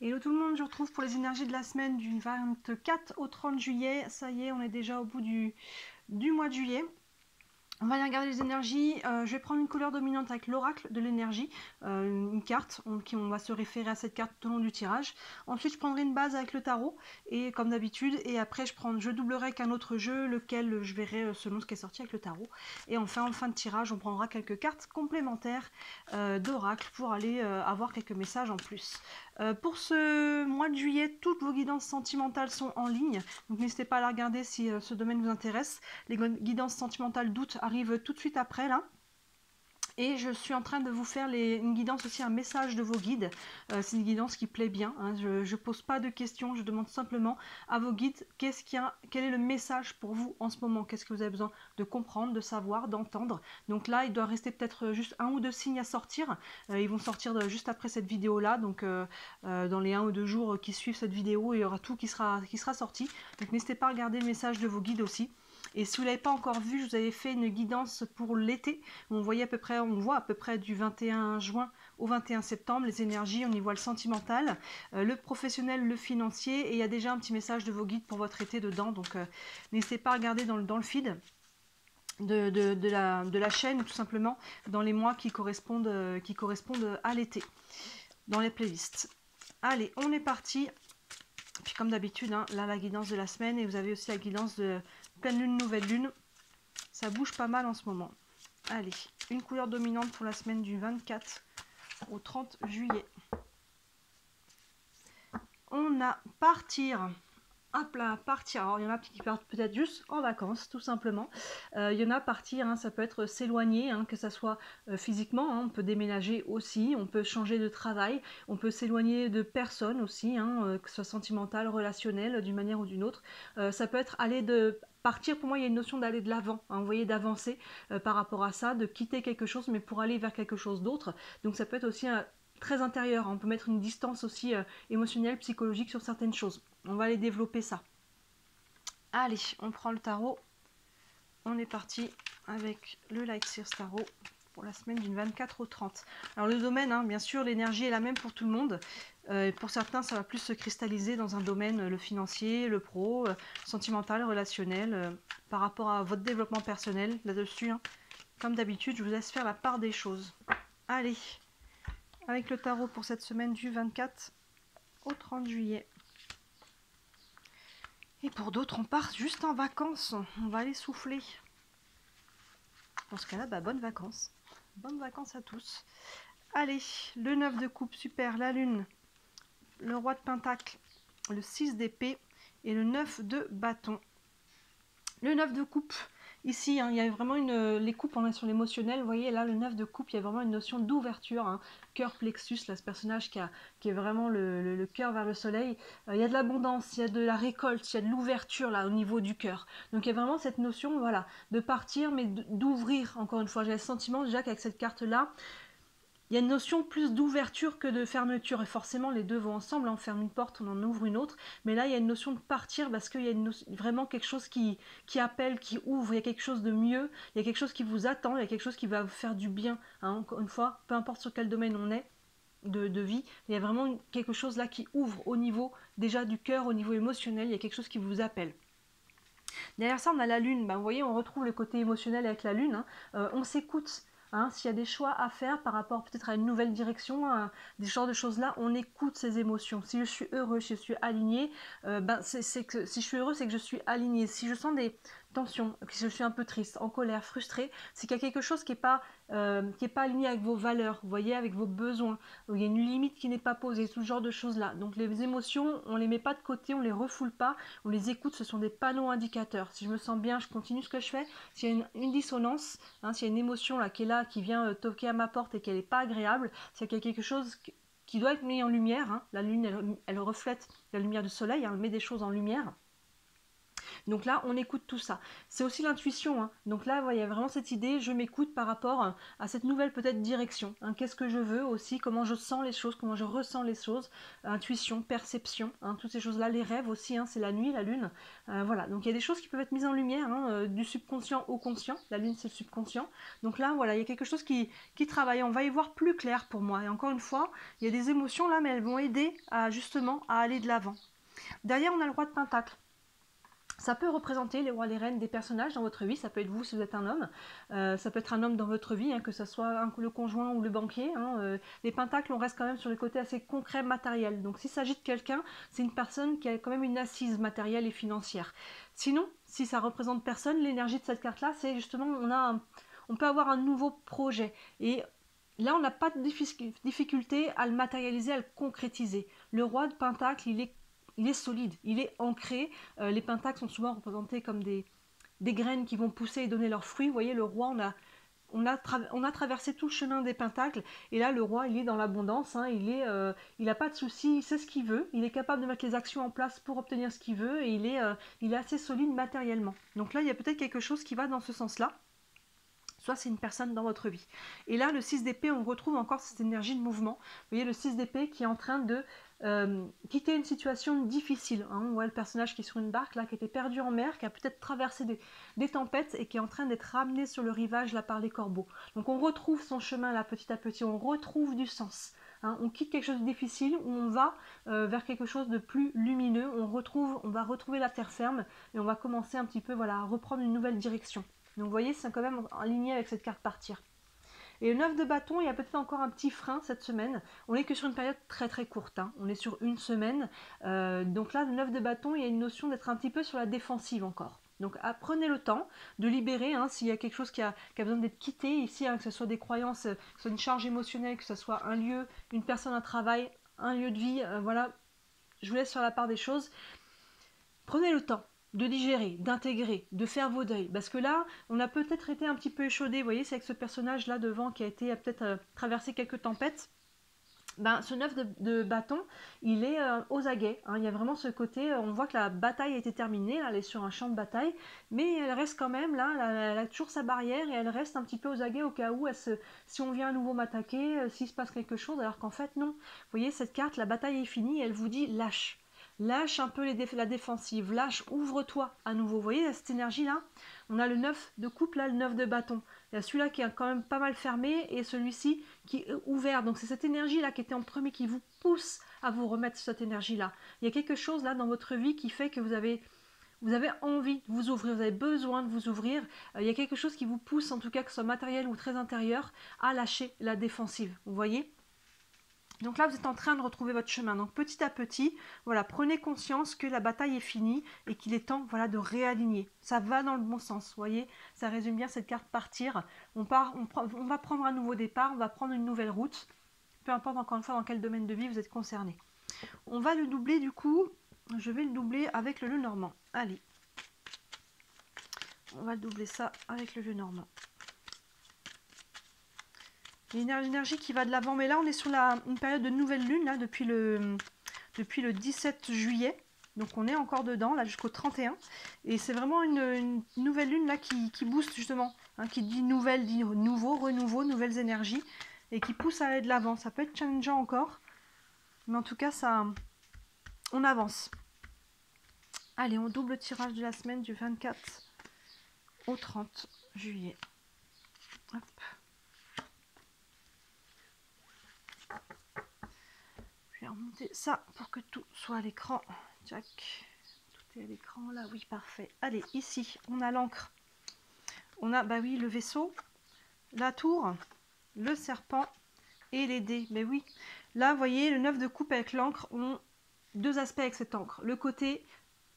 Hello tout le monde, je vous retrouve pour les énergies de la semaine du 24 au 30 juillet. Ça y est, on est déjà au bout du mois de juillet. On va aller regarder les énergies. Je vais prendre une couleur dominante avec l'oracle de l'énergie, une carte, on va se référer à cette carte tout au long du tirage. Ensuite, je prendrai une base avec le tarot, et comme d'habitude, et après je doublerai avec un autre jeu, lequel je verrai selon ce qui est sorti avec le tarot. Et enfin, en fin de tirage, on prendra quelques cartes complémentaires d'oracle pour aller avoir quelques messages en plus. Pour ce mois de juillet, toutes vos guidances sentimentales sont en ligne, donc n'hésitez pas à la regarder si ce domaine vous intéresse. Les guidances sentimentales d'août arrivent tout de suite après là. Et je suis en train de vous faire une guidance aussi, un message de vos guides. C'est une guidance qui plaît bien, hein. Je ne pose pas de questions, je demande simplement à vos guides quel est le message pour vous en ce moment, qu'est-ce que vous avez besoin de comprendre, de savoir, d'entendre. Donc là, il doit rester peut-être juste un ou deux signes à sortir. Ils vont sortir juste après cette vidéo là, donc dans les 1 ou 2 jours qui suivent cette vidéo, il y aura tout qui sera sorti. Donc n'hésitez pas à regarder le message de vos guides aussi. Et si vous ne l'avez pas encore vu, je vous avais fait une guidance pour l'été. On voit à peu près du 21 juin au 21 septembre les énergies, on y voit le sentimental, le professionnel, le financier, et il y a déjà un petit message de vos guides pour votre été dedans. Donc n'hésitez pas à regarder dans le feed de la chaîne, tout simplement dans les mois qui correspondent à l'été, dans les playlists. Allez, on est parti. Puis comme d'habitude, hein, là la guidance de la semaine, et vous avez aussi la guidance de pleine lune, nouvelle lune. Ça bouge pas mal en ce moment. Allez, une couleur dominante pour la semaine du 24 au 30 juillet. On a partir. Hop là, partir. Alors, il y en a qui partent peut-être juste en vacances, tout simplement. Il y en a partir, hein, ça peut être s'éloigner, hein, que ça soit physiquement, hein, on peut déménager aussi, on peut changer de travail, on peut s'éloigner de personnes aussi, hein, que ce soit sentimental, relationnel, d'une manière ou d'une autre. Ça peut être partir, pour moi, il y a une notion d'aller de l'avant, hein, vous voyez, d'avancer par rapport à ça, de quitter quelque chose, mais pour aller vers quelque chose d'autre. Donc ça peut être aussi très intérieur, hein. On peut mettre une distance aussi émotionnelle, psychologique sur certaines choses. On va aller développer ça. Allez, on prend le tarot. On est parti avec le Light Sears Tarot pour la semaine du 24 au 30. Alors le domaine, hein, bien sûr, l'énergie est la même pour tout le monde. Pour certains, ça va plus se cristalliser dans un domaine, le financier, le pro, sentimental, relationnel, par rapport à votre développement personnel là-dessus, hein. Comme d'habitude, je vous laisse faire la part des choses. Allez, avec le tarot pour cette semaine du 24 au 30 juillet. Et pour d'autres, on part juste en vacances. On va aller souffler. Dans ce cas-là, bonnes vacances. Bonnes vacances à tous. Allez, le 9 de coupe, super. La lune, le roi de pentacle, le 6 d'épée et le 9 de bâton. Le 9 de coupe, ici, hein, il y a vraiment les coupes, on est sur l'émotionnel. Vous voyez, là, le 9 de coupe, il y a vraiment une notion d'ouverture. Hein. Cœur plexus, là, ce personnage qui est vraiment le cœur vers le soleil. Il y a de l'abondance, il y a de la récolte, il y a de l'ouverture, là, au niveau du cœur. Donc, il y a vraiment cette notion, voilà, de partir, mais d'ouvrir, encore une fois. J'ai le sentiment, déjà, qu'avec cette carte-là, il y a une notion plus d'ouverture que de fermeture, et forcément les deux vont ensemble, on ferme une porte, on en ouvre une autre, mais là il y a une notion de partir parce qu'il y a vraiment quelque chose qui appelle, qui ouvre, il y a quelque chose de mieux, il y a quelque chose qui vous attend, il y a quelque chose qui va vous faire du bien, hein, encore une fois, peu importe sur quel domaine on est de vie, il y a vraiment quelque chose là qui ouvre au niveau déjà du cœur, au niveau émotionnel, il y a quelque chose qui vous appelle. Derrière ça, on a la lune. Vous voyez, on retrouve le côté émotionnel avec la lune. Hein. On s'écoute. Hein, s'il y a des choix à faire par rapport peut-être à une nouvelle direction, des genres de choses-là, on écoute ses émotions. Si je suis heureux, si je suis aligné, c'est que si je suis heureux, c'est que je suis aligné. Si je sens des tensions, si je suis un peu triste, en colère, frustrée, c'est qu'il y a quelque chose qui n'est pas aligné avec vos valeurs, vous voyez, avec vos besoins. Il y a une limite qui n'est pas posée, tout ce genre de choses-là. Donc les émotions, on ne les met pas de côté, on ne les refoule pas, on les écoute, ce sont des panneaux indicateurs. Si je me sens bien, je continue ce que je fais. S'il y a une dissonance, hein, s'il y a une émotion là, qui est là, qui vient toquer à ma porte et qu'elle n'est pas agréable, c'est qu'il y a quelque chose qui doit être mis en lumière. Hein. La lune, elle reflète la lumière du soleil, hein, elle met des choses en lumière. Donc là, on écoute tout ça. C'est aussi l'intuition, hein. Donc là, il y a vraiment cette idée, je m'écoute par rapport à cette nouvelle peut-être direction, hein. Qu'est-ce que je veux aussi, comment je sens les choses, comment je ressens les choses, intuition, perception, hein, toutes ces choses-là, les rêves aussi, hein, c'est la nuit, la lune. Voilà, donc il y a des choses qui peuvent être mises en lumière, hein, du subconscient au conscient. La lune, c'est le subconscient. Donc là, voilà, il y a quelque chose qui travaille. On va y voir plus clair pour moi. Et encore une fois, il y a des émotions là, mais elles vont aider à justement à aller de l'avant. Derrière, on a le roi de Pentacle. Ça peut représenter les rois, les reines des personnages dans votre vie. Ça peut être vous si vous êtes un homme. Ça peut être un homme dans votre vie, hein, que ce soit le conjoint ou le banquier. Hein. Les pentacles, on reste quand même sur le côté assez concret, matériel. Donc s'il s'agit de quelqu'un, c'est une personne qui a quand même une assise matérielle et financière. Sinon, si ça représente personne, l'énergie de cette carte-là, c'est justement, on peut avoir un nouveau projet. Et là, on n'a pas de difficulté à le matérialiser, à le concrétiser. Le roi de Pentacle, il est solide, il est ancré. Les pentacles sont souvent représentés comme des graines qui vont pousser et donner leurs fruits. Vous voyez, le roi, on a traversé tout le chemin des pentacles. Et là, le roi, il est dans l'abondance. Hein, il n'a pas de soucis, il sait ce qu'il veut. Il est capable de mettre les actions en place pour obtenir ce qu'il veut. Et il est assez solide matériellement. Donc là, il y a peut-être quelque chose qui va dans ce sens-là. Soit c'est une personne dans votre vie. Et là, le 6 d'épée, on retrouve encore cette énergie de mouvement. Vous voyez, le 6 d'épée qui est en train de quitter une situation difficile. Hein. On voit le personnage qui est sur une barque, là, qui était perdu en mer, qui a peut-être traversé des tempêtes et qui est en train d'être ramené sur le rivage, là, par les corbeaux. Donc on retrouve son chemin, là, petit à petit. On retrouve du sens. Hein. On quitte quelque chose de difficile, où on va vers quelque chose de plus lumineux. On va retrouver la terre ferme et on va commencer un petit peu, voilà, à reprendre une nouvelle direction. Donc vous voyez, c'est quand même aligné avec cette carte partir. Et le 9 de bâton, il y a peut-être encore un petit frein cette semaine. On n'est que sur une période très très courte. Hein. On est sur une semaine. Donc là, le 9 de bâton, il y a une notion d'être un petit peu sur la défensive encore. Donc prenez le temps de libérer, hein, s'il y a quelque chose qui a besoin d'être quitté ici, hein, que ce soit des croyances, que ce soit une charge émotionnelle, que ce soit un lieu, une personne, un travail, un lieu de vie. Voilà, je vous laisse sur la part des choses. Prenez le temps de digérer, d'intégrer, de faire vos deuils. Parce que là, on a peut-être été un petit peu échaudé. Vous voyez, c'est avec ce personnage-là devant qui a été peut-être traversé quelques tempêtes. Ben, ce 9 de bâton, il est aux aguets. Hein. Il y a vraiment ce côté, on voit que la bataille a été terminée, là, elle est sur un champ de bataille, mais elle reste quand même là, elle a toujours sa barrière et elle reste un petit peu aux aguets au cas où, si on vient à nouveau m'attaquer, s'il se passe quelque chose, alors qu'en fait non. Vous voyez, cette carte, la bataille est finie, elle vous dit lâche. Lâche un peu la défensive, lâche, ouvre-toi à nouveau. Vous voyez, cette énergie-là, on a le 9 de coupe, là, le 9 de bâton. Il y a celui-là qui est quand même pas mal fermé et celui-ci qui est ouvert. Donc c'est cette énergie-là qui était en premier qui vous pousse à vous remettre cette énergie-là. Il y a quelque chose là dans votre vie qui fait que vous avez envie de vous ouvrir, vous avez besoin de vous ouvrir. Il y a quelque chose qui vous pousse, en tout cas que ce soit matériel ou très intérieur, à lâcher la défensive. Vous voyez ? Donc là, vous êtes en train de retrouver votre chemin. Donc petit à petit, voilà, prenez conscience que la bataille est finie et qu'il est temps, voilà, de réaligner. Ça va dans le bon sens, vous voyez. Ça résume bien cette carte partir. On va prendre un nouveau départ, on va prendre une nouvelle route. Peu importe encore une fois dans quel domaine de vie vous êtes concerné. On va le doubler du coup. Je vais le doubler avec le Lenormand. Allez. On va doubler ça avec le Lenormand. L'énergie qui va de l'avant, mais là on est sur une période de nouvelle lune là, depuis le 17 juillet, donc on est encore dedans là jusqu'au 31 et c'est vraiment une nouvelle lune là qui booste justement, hein, qui dit nouvelle, dit nouveau, renouveau, nouvelles énergies et qui pousse à aller de l'avant. Ça peut être challengeant encore, mais en tout cas ça, on avance. Allez, on double tirage de la semaine du 24 au 30 juillet. Hop. Je vais remonter ça pour que tout soit à l'écran. Tac. Tout est à l'écran là, oui, parfait. Allez, ici, on a l'encre. On a, bah oui, le vaisseau, la tour, le serpent et les dés. Mais oui, là, vous voyez, le 9 de coupe avec l'encre ont deux aspects avec cette encre. Le côté,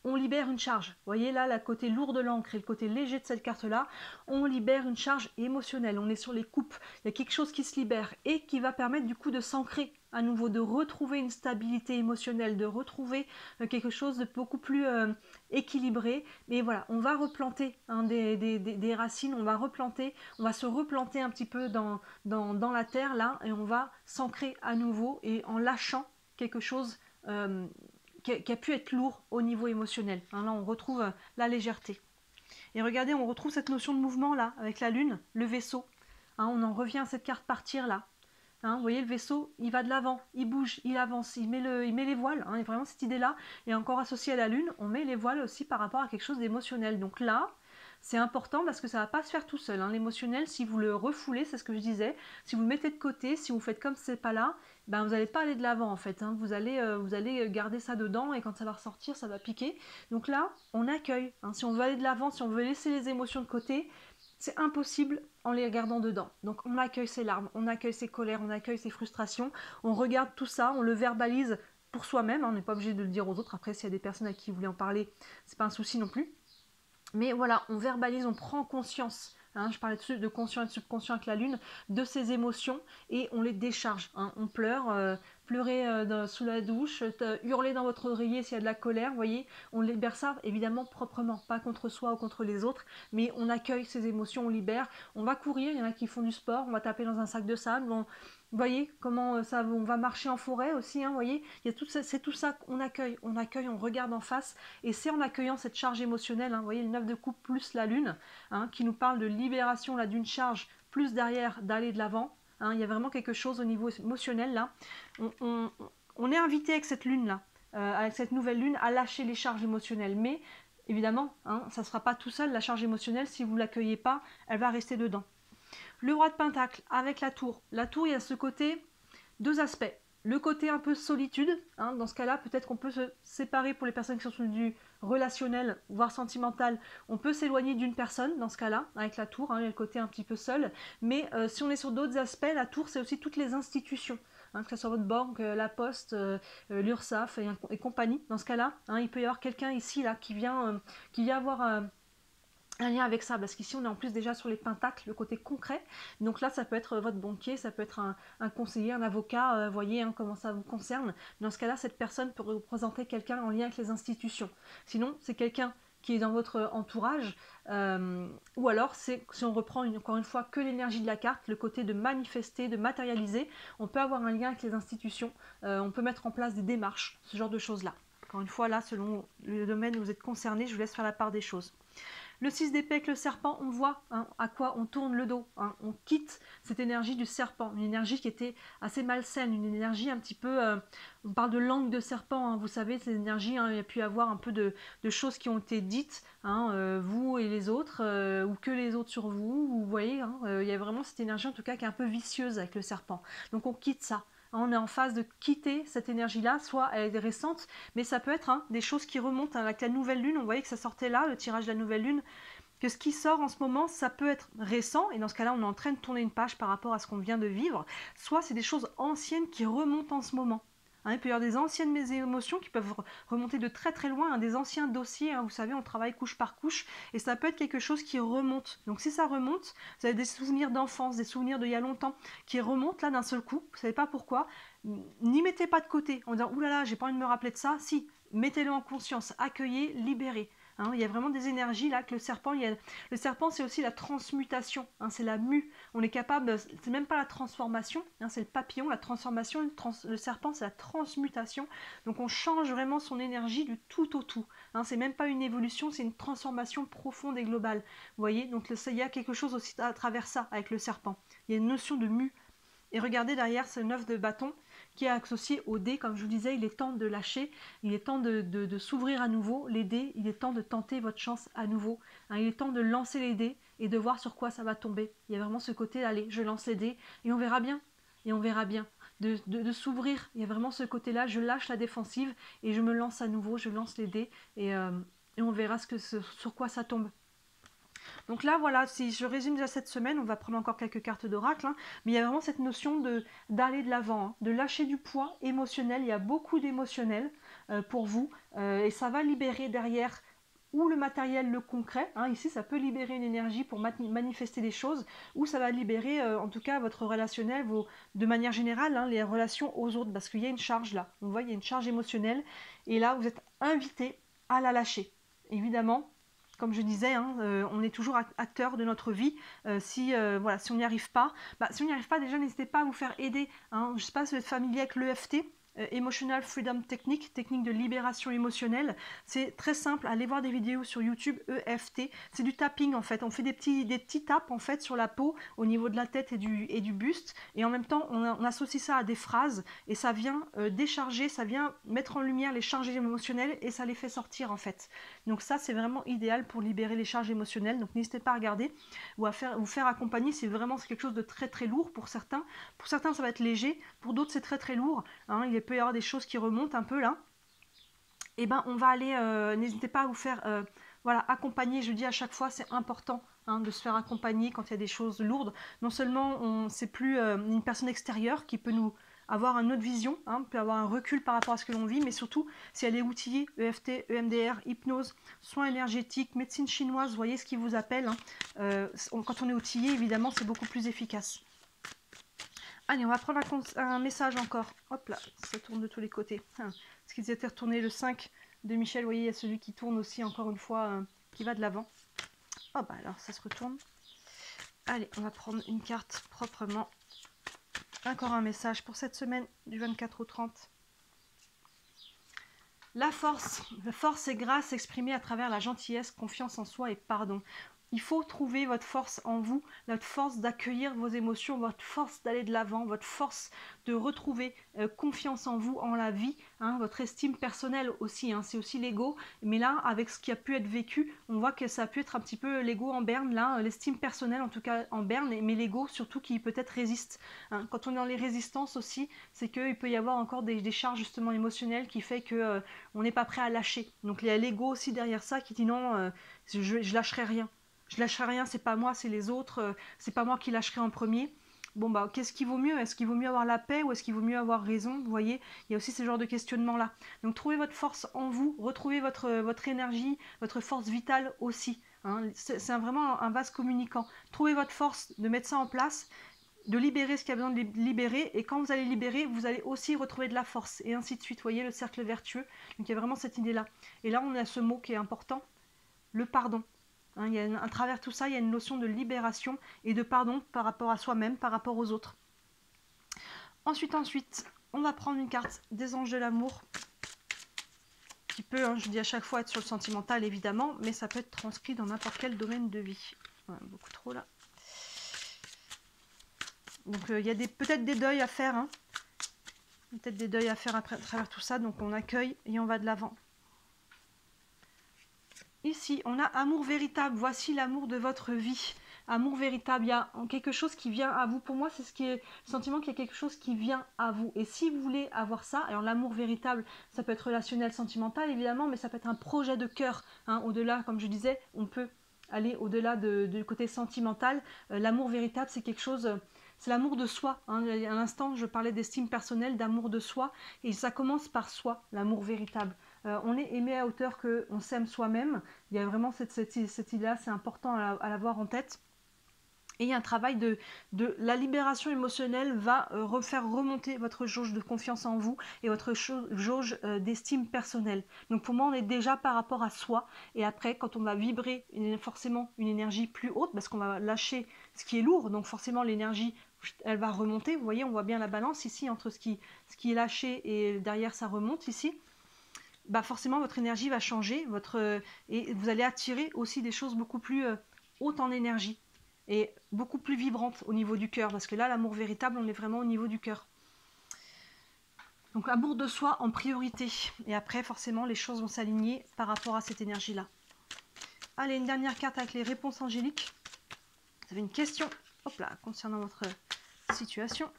on libère une charge. Vous voyez là, le côté lourd de l'encre et le côté léger de cette carte-là, on libère une charge émotionnelle. On est sur les coupes. Il y a quelque chose qui se libère et qui va permettre du coup de s'ancrer à nouveau, de retrouver une stabilité émotionnelle, de retrouver quelque chose de beaucoup plus équilibré. Mais voilà, on va replanter hein, des racines, on va se replanter un petit peu dans la terre là et on va s'ancrer à nouveau et en lâchant quelque chose qui a pu être lourd au niveau émotionnel. Hein, là, on retrouve la légèreté. Et regardez, on retrouve cette notion de mouvement là, avec la lune, le vaisseau. Hein, on en revient à cette carte partir là. Hein, vous voyez, le vaisseau, il va de l'avant, il bouge, il avance, il met les voiles. Hein, et vraiment, cette idée-là est encore associée à la lune. On met les voiles aussi par rapport à quelque chose d'émotionnel. Donc là, c'est important parce que ça ne va pas se faire tout seul. Hein. L'émotionnel, si vous le refoulez, c'est ce que je disais, si vous le mettez de côté, si vous faites comme c'est pas là, ben vous n'allez pas aller de l'avant en fait. Hein. Vous allez garder ça dedans et quand ça va ressortir, ça va piquer. Donc là, on accueille. Hein. Si on veut aller de l'avant, si on veut laisser les émotions de côté, c'est impossible en les regardant dedans. Donc on accueille ses larmes, on accueille ses colères, on accueille ses frustrations, on regarde tout ça, on le verbalise pour soi-même. Hein. On n'est pas obligé de le dire aux autres. Après, s'il y a des personnes à qui vous voulez en parler, c'est pas un souci non plus. Mais voilà, on verbalise, on prend conscience, hein, je parlais de conscient et de subconscient avec la lune, de ces émotions et on les décharge. Hein. On pleure, pleurer sous la douche, hurler dans votre oreiller s'il y a de la colère, vous voyez, on libère ça évidemment proprement, pas contre soi ou contre les autres, mais on accueille ces émotions, on libère, on va courir, il y en a qui font du sport, on va taper dans un sac de sable, vous voyez comment ça, on va marcher en forêt aussi, hein, vous voyez, c'est tout ça qu'on accueille, on regarde en face, et c'est en accueillant cette charge émotionnelle, hein, vous voyez, le 9 de coupe plus la lune, hein, qui nous parle de libération là d'une charge, plus derrière d'aller de l'avant, hein, il y a vraiment quelque chose au niveau émotionnel là, on est invité avec cette lune là, avec cette nouvelle lune, à lâcher les charges émotionnelles, mais évidemment, hein, ça ne sera pas tout seul, la charge émotionnelle, si vous ne l'accueillez pas, elle va rester dedans. Le roi de Pentacle avec la tour. La tour, il y a ce côté, deux aspects. Le côté un peu solitude, hein, dans ce cas-là, peut-être qu'on peut se séparer pour les personnes qui sont sur du relationnel, voire sentimental. On peut s'éloigner d'une personne, dans ce cas-là, avec la tour, hein, il y a le côté un petit peu seul. Mais si on est sur d'autres aspects, la tour, c'est aussi toutes les institutions. Hein, que ce soit votre banque, la poste, l'URSSAF et compagnie. Dans ce cas-là, hein, il peut y avoir quelqu'un ici là, qui vient avoir un lien avec ça, parce qu'ici on est en plus déjà sur les pentacles, le côté concret, donc là ça peut être votre banquier, ça peut être un conseiller, un avocat, voyez hein, comment ça vous concerne. Dans ce cas-là, cette personne peut représenter quelqu'un en lien avec les institutions. Sinon, c'est quelqu'un qui est dans votre entourage, ou alors c'est, si on reprend encore une fois que l'énergie de la carte, le côté de manifester, de matérialiser, on peut avoir un lien avec les institutions, on peut mettre en place des démarches, ce genre de choses-là. Encore une fois, là, selon le domaine où vous êtes concerné, je vous laisse faire la part des choses. Le 6 d'épée avec le serpent, on voit hein, à quoi on tourne le dos. Hein. On quitte cette énergie du serpent, une énergie qui était assez malsaine, une énergie un petit peu... on parle de langue de serpent, hein, vous savez, cette énergie, hein, il y a pu y avoir un peu de choses qui ont été dites, hein, vous et les autres, ou que les autres sur vous, vous voyez, hein, il y a vraiment cette énergie en tout cas qui est un peu vicieuse avec le serpent. Donc on quitte ça. On est en phase de quitter cette énergie-là, soit elle est récente, mais ça peut être hein, des choses qui remontent avec la nouvelle lune. On voyait que ça sortait là, le tirage de la nouvelle lune, que ce qui sort en ce moment, ça peut être récent, et dans ce cas-là, on est en train de tourner une page par rapport à ce qu'on vient de vivre, soit c'est des choses anciennes qui remontent en ce moment. Hein, il peut y avoir des anciennes émotions qui peuvent remonter de très très loin, hein, des anciens dossiers, hein, vous savez, on travaille couche par couche, et ça peut être quelque chose qui remonte. Donc si ça remonte, vous avez des souvenirs d'enfance, des souvenirs d'il y a longtemps, qui remontent là d'un seul coup, vous ne savez pas pourquoi, n'y mettez pas de côté, en disant « oulala, j'ai pas envie de me rappeler de ça », si, mettez-le en conscience, accueillez, libérez. Hein, il y a vraiment des énergies là que le serpent, le serpent c'est aussi la transmutation, hein, c'est la mue, on est capable, c'est même pas la transformation, hein, c'est le papillon, la transformation, le serpent c'est la transmutation, donc on change vraiment son énergie du tout au tout, hein, c'est même pas une évolution, c'est une transformation profonde et globale, vous voyez, donc il y a quelque chose aussi à travers ça avec le serpent, il y a une notion de mue, et regardez derrière ce 9 de bâton, qui est associé au dé, comme je vous disais, il est temps de lâcher, il est temps de s'ouvrir à nouveau, les dés, il est temps de tenter votre chance à nouveau, hein, il est temps de lancer les dés et de voir sur quoi ça va tomber. Il y a vraiment ce côté, allez, je lance les dés et on verra bien, de s'ouvrir, il y a vraiment ce côté-là, je lâche la défensive et je me lance à nouveau, je lance les dés et on verra sur quoi ça tombe. Donc là, voilà, si je résume déjà cette semaine, on va prendre encore quelques cartes d'oracle, hein, mais il y a vraiment cette notion d'aller de l'avant, hein, de lâcher du poids émotionnel. Il y a beaucoup d'émotionnel pour vous, et ça va libérer derrière ou le matériel, le concret. Hein, ici, ça peut libérer une énergie pour manifester des choses, ou ça va libérer, en tout cas, votre relationnel, de manière générale, hein, les relations aux autres, parce qu'il y a une charge là. On voit, il y a une charge émotionnelle, et là, vous êtes invité à la lâcher. Évidemment, comme je disais, hein, on est toujours acteur de notre vie. Si on n'y arrive pas, déjà n'hésitez pas à vous faire aider. Hein. Je ne sais pas si vous êtes familier avec l'EFT. Emotional Freedom Technique, technique de libération émotionnelle. C'est très simple, allez voir des vidéos sur YouTube, EFT. C'est du tapping en fait, on fait des petits taps en fait sur la peau au niveau de la tête et du buste, et en même temps on associe ça à des phrases, et ça vient décharger, ça vient mettre en lumière les charges émotionnelles, et ça les fait sortir en fait. Donc ça c'est vraiment idéal pour libérer les charges émotionnelles, donc n'hésitez pas à regarder ou à vous faire accompagner, c'est vraiment quelque chose de très très lourd pour certains. Pour certains ça va être léger, pour d'autres c'est très très lourd, hein. Il peut y avoir des choses qui remontent un peu là. Et ben on va aller, n'hésitez pas à vous faire voilà, accompagner, je dis à chaque fois, c'est important hein, de se faire accompagner quand il y a des choses lourdes. Non seulement c'est plus une personne extérieure qui peut nous avoir une autre vision, hein, peut avoir un recul par rapport à ce que l'on vit, mais surtout si elle est outillée, EFT, EMDR, hypnose, soins énergétiques, médecine chinoise, voyez ce qui vous appelle. Hein. Quand on est outillé, évidemment, c'est beaucoup plus efficace. Allez, on va prendre un message encore. Hop là, ça tourne de tous les côtés. Parce qu'ils étaient retournés le 5 de Michel. Vous voyez, il y a celui qui tourne aussi, encore une fois, qui va de l'avant. Oh bah alors, ça se retourne. Allez, on va prendre une carte proprement. Encore un message pour cette semaine du 24 au 30. La force et grâce exprimée à travers la gentillesse, confiance en soi et pardon. Il faut trouver votre force en vous, votre force d'accueillir vos émotions, votre force d'aller de l'avant, votre force de retrouver confiance en vous, en la vie, hein, votre estime personnelle aussi, hein, c'est aussi l'ego. Mais là, avec ce qui a pu être vécu, on voit que ça a pu être un petit peu l'ego en berne, là, l'estime personnelle en tout cas en berne, mais l'ego surtout qui peut-être résiste. Hein. Quand on est dans les résistances aussi, c'est qu'il peut y avoir encore des charges justement émotionnelles qui fait que on n'est pas prêt à lâcher. Donc il y a l'ego aussi derrière ça qui dit non, je lâcherai rien. Je lâcherai rien, c'est pas moi, c'est les autres, c'est pas moi qui lâcherai en premier. Bon bah qu'est-ce qui vaut mieux? Est-ce qu'il vaut mieux avoir la paix ou est-ce qu'il vaut mieux avoir raison? Vous voyez, il y a aussi ce genre de questionnement là. Donc trouvez votre force en vous, retrouvez votre énergie, votre force vitale aussi. Hein. C'est vraiment un vase communicant. Trouvez votre force de mettre ça en place, de libérer ce qu'il y a besoin de libérer, et quand vous allez libérer, vous allez aussi retrouver de la force, et ainsi de suite. Vous voyez le cercle vertueux. Donc il y a vraiment cette idée là. Et là on a ce mot qui est important, le pardon. Hein, à travers tout ça, il y a une notion de libération et de pardon par rapport à soi-même, par rapport aux autres. Ensuite, on va prendre une carte des anges de l'amour, qui peut, hein, je dis à chaque fois, être sur le sentimental évidemment, mais ça peut être transcrit dans n'importe quel domaine de vie. Ouais, beaucoup trop là. Donc il y a peut-être des deuils à faire, hein. Peut-être des deuils à faire à travers tout ça, donc on accueille et on va de l'avant. Ici, on a amour véritable. Voici l'amour de votre vie. Amour véritable, il y a quelque chose qui vient à vous. Pour moi, c'est le sentiment qu'il y a quelque chose qui vient à vous. Et si vous voulez avoir ça, alors l'amour véritable, ça peut être relationnel, sentimental évidemment, mais ça peut être un projet de cœur. Hein. Au-delà, comme je disais, on peut aller au-delà du côté sentimental. L'amour véritable, c'est quelque chose... C'est l'amour de soi. Hein. À l'instant, je parlais d'estime personnelle, d'amour de soi. Et ça commence par soi, l'amour véritable. On est aimé à hauteur qu'on s'aime soi-même. Il y a vraiment cette idée-là, c'est important à l'avoir en tête. Et il y a un travail de la libération émotionnelle va faire remonter votre jauge de confiance en vous et votre jauge d'estime personnelle. Donc pour moi, on est déjà par rapport à soi. Et après, quand on va vibrer forcément une énergie plus haute, parce qu'on va lâcher ce qui est lourd, donc forcément l'énergie, elle va remonter. Vous voyez, on voit bien la balance ici entre ce qui est lâché et derrière ça remonte ici. Bah forcément votre énergie va changer, et vous allez attirer aussi des choses beaucoup plus hautes en énergie et beaucoup plus vibrantes au niveau du cœur, parce que là l'amour véritable, on est vraiment au niveau du cœur. Donc amour de soi en priorité, et après forcément les choses vont s'aligner par rapport à cette énergie là. Allez, une dernière carte avec les réponses angéliques. Vous avez une question, hop là, concernant votre situation.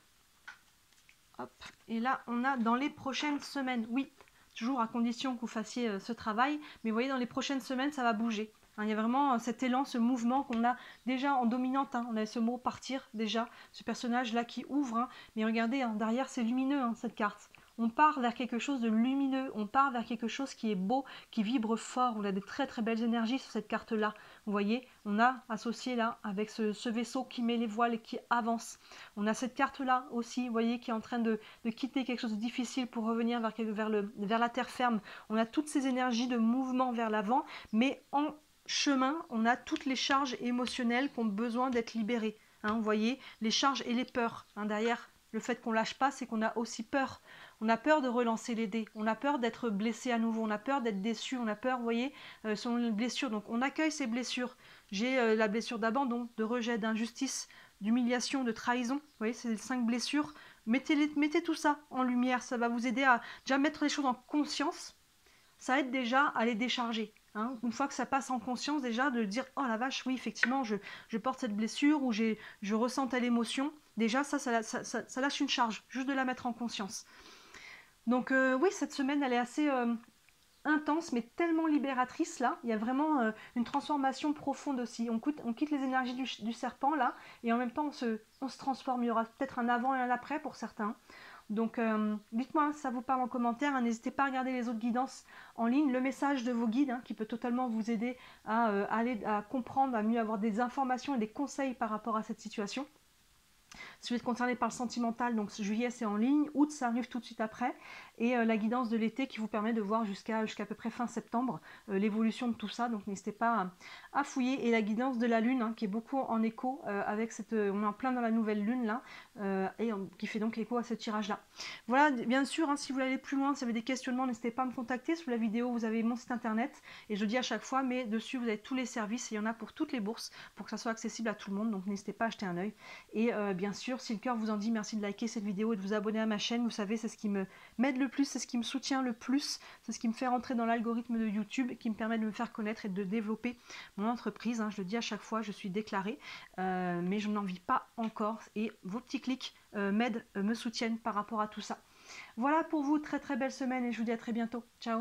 Hop, et là on a dans les prochaines semaines, oui, toujours à condition que vous fassiez ce travail, mais vous voyez, dans les prochaines semaines, ça va bouger. Hein, il y a vraiment cet élan, ce mouvement qu'on a déjà en dominante. Hein, on a ce mot partir déjà, ce personnage-là qui ouvre. Hein, mais regardez, hein, derrière, c'est lumineux, hein, cette carte. On part vers quelque chose de lumineux, on part vers quelque chose qui est beau, qui vibre fort. On a des très très belles énergies sur cette carte-là. Vous voyez, on a associé là avec ce vaisseau qui met les voiles et qui avance. On a cette carte-là aussi, vous voyez, qui est en train de quitter quelque chose de difficile pour revenir vers la terre ferme. On a toutes ces énergies de mouvement vers l'avant, mais en chemin, on a toutes les charges émotionnelles qui ont besoin d'être libérées. Hein, vous voyez, les charges et les peurs. Hein, derrière le fait qu'on lâche pas, c'est qu'on a aussi peur. On a peur de relancer les dés, on a peur d'être blessé à nouveau, on a peur d'être déçu, on a peur, vous voyez, selon les blessures. Donc on accueille ces blessures. J'ai la blessure d'abandon, de rejet, d'injustice, d'humiliation, de trahison. Vous voyez, c'est les 5 blessures. Mettez tout ça en lumière, ça va vous aider à déjà mettre les choses en conscience. Ça aide déjà à les décharger. Hein. Une fois que ça passe en conscience, déjà de dire oh la vache, oui, effectivement, je porte cette blessure ou je ressens telle émotion. Déjà, ça lâche une charge, juste de la mettre en conscience. Donc oui, cette semaine, elle est assez intense, mais tellement libératrice là. Il y a vraiment une transformation profonde aussi. On quitte les énergies du serpent là, et en même temps, on se transforme. Il y aura peut-être un avant et un après pour certains. Donc dites-moi si ça vous parle en commentaire, hein. N'hésitez pas à regarder les autres guidances en ligne, le message de vos guides hein, qui peut totalement vous aider à comprendre, à mieux avoir des informations et des conseils par rapport à cette situation. Si vous êtes concerné par le sentimental, donc juillet c'est en ligne, août ça arrive tout de suite après, et la guidance de l'été qui vous permet de voir jusqu'à à peu près fin septembre l'évolution de tout ça, donc n'hésitez pas à fouiller, et la guidance de la lune hein, qui est beaucoup en écho avec cette, on est en plein dans la nouvelle lune là, qui fait donc écho à ce tirage là. Voilà, bien sûr, hein, si vous voulez aller plus loin, si vous avez des questionnements, n'hésitez pas à me contacter, sous la vidéo vous avez mon site internet, et je le dis à chaque fois, mais dessus vous avez tous les services, et il y en a pour toutes les bourses, pour que ça soit accessible à tout le monde, donc n'hésitez pas à jeter un œil, et bien sûr, si le cœur vous en dit, merci de liker cette vidéo et de vous abonner à ma chaîne. Vous savez, c'est ce qui m'aide le plus, c'est ce qui me soutient le plus, c'est ce qui me fait rentrer dans l'algorithme de YouTube, qui me permet de me faire connaître et de développer mon entreprise. Hein. Je le dis à chaque fois, je suis déclarée, mais je n'en vis pas encore. Et vos petits clics m'aident, me soutiennent par rapport à tout ça. Voilà pour vous, très très belle semaine et je vous dis à très bientôt. Ciao!